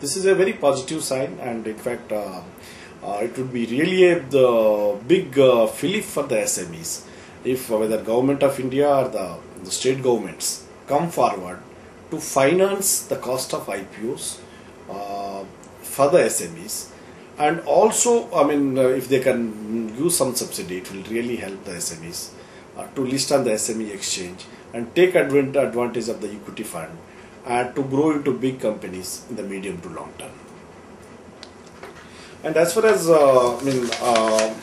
This is a very positive sign, and in fact, it would be really the big fillip for the SMEs if whether government of India or the state governments come forward to finance the cost of IPOs for the SMEs, and also, I mean, if they can use some subsidy, it will really help the SMEs to list on the SME exchange and take advantage of the equity fund and to grow into big companies in the medium to long term. And as far as I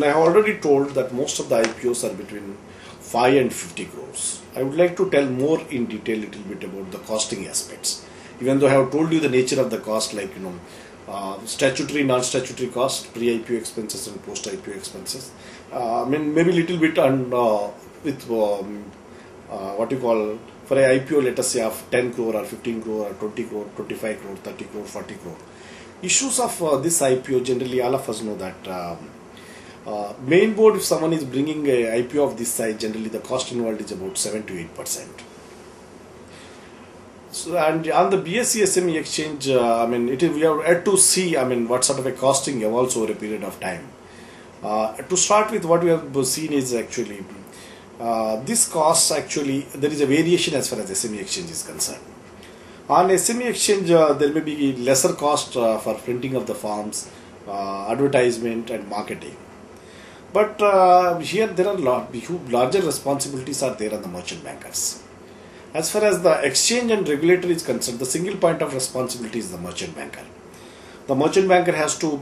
have already told that most of the IPOs are between 5 and 50 crores. I would like to tell more in detail a little bit about the costing aspects. Even though I have told you the nature of the cost, like statutory, non-statutory cost, pre-IPO expenses and post-IPO expenses. Maybe little bit on with what you call, for a IPO, let us say of 10 crore or 15 crore or 20 crore, 25 crore, 30 crore, 40 crore. Issues of this IPO, generally all of us know that main board, if someone is bringing a IPO of this size, generally the cost involved is about 7 to 8%. So, and on the BSE SME exchange, we have had to see, what sort of a costing evolves over a period of time. To start with, what we have seen is actually this cost, actually there is a variation as far as SME exchange is concerned. On SME exchange, there may be lesser cost for printing of the forms, advertisement and marketing. But here there are larger responsibilities are there on the merchant bankers. As far as the exchange and regulator is concerned, the single point of responsibility is the merchant banker. The merchant banker has to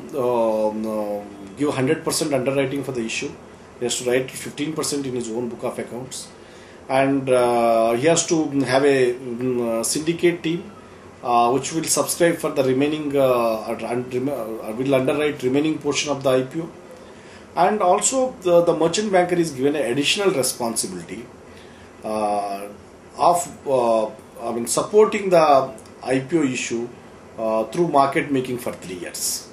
give 100% underwriting for the issue. He has to write 15% in his own book of accounts, and he has to have a syndicate team which will subscribe for the remaining, will underwrite remaining portion of the IPO. And also the merchant banker is given an additional responsibility of supporting the IPO issue through market making for 3 years.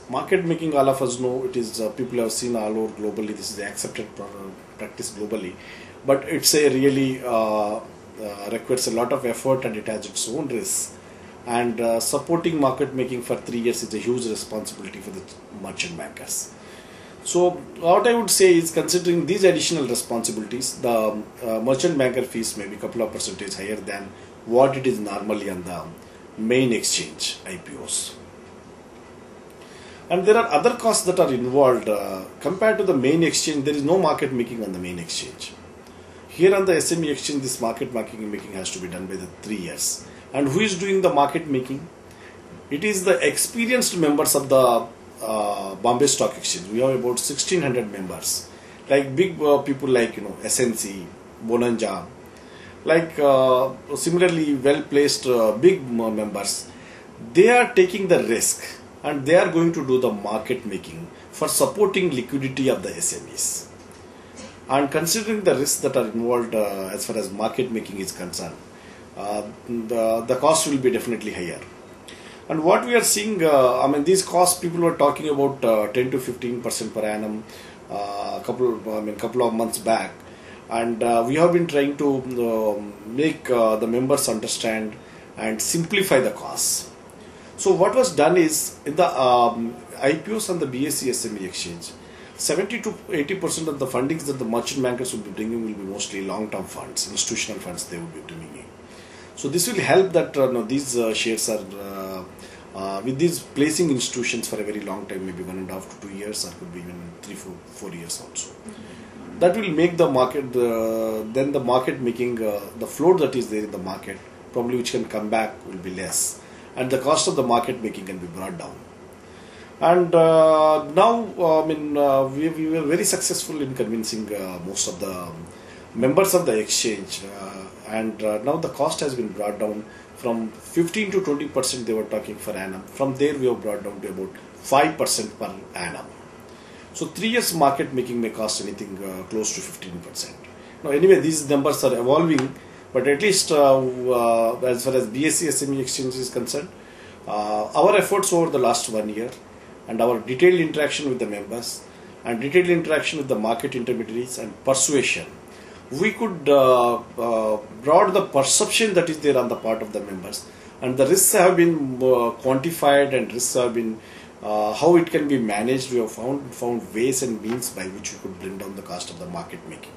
Market making, all of us know, it is people have seen all over globally. This is the accepted practice globally, but it's a really requires a lot of effort and it has its own risks. And supporting market making for 3 years is a huge responsibility for the merchant bankers. So what I would say is, considering these additional responsibilities, the merchant banker fees may be a couple of percentage higher than what it is normally on the main exchange IPOs. And there are other costs that are involved compared to the main exchange. There is no market making on the main exchange. Here on the SME exchange, this market making has to be done by the 3 years. And who is doing the market making? It is the experienced members of the Bombay Stock Exchange. We have about 1600 members, like big people like SNC, Bonanza, like similarly well placed big members. They are taking the risk and they are going to do the market making for supporting liquidity of the SMEs. And considering the risks that are involved as far as market making is concerned, the cost will be definitely higher. And what we are seeing, these costs, people were talking about 10 to 15% per annum couple of months back, and we have been trying to make the members understand and simplify the costs. So what was done is, in the IPOs on the BSE SME exchange, 70 to 80% of the fundings that the merchant bankers will be bringing will be mostly long-term funds, institutional funds they will be bringing in. So this will help that these shares are with these placing institutions for a very long time, maybe 1.5 to 2 years, or could be even 3, 4 years also. That will make the market, then the market making, the float that is there in the market, probably which can come back, will be less. And the cost of the market making can be brought down. And now, we were very successful in convincing most of the members of the exchange, and now the cost has been brought down from 15 to 20% they were talking per annum. From there we have brought down to about 5% per annum. So 3 years market making may cost anything close to 15%. Now anyway, these numbers are evolving, but at least as far as BSE SME exchange is concerned, our efforts over the last 1 year and our detailed interaction with the members and detailed interaction with the market intermediaries and persuasion we could broad the perception that is there on the part of the members, and the risks have been quantified, and risks have been how it can be managed. We have found ways and means by which we could bring down the cost of the market making.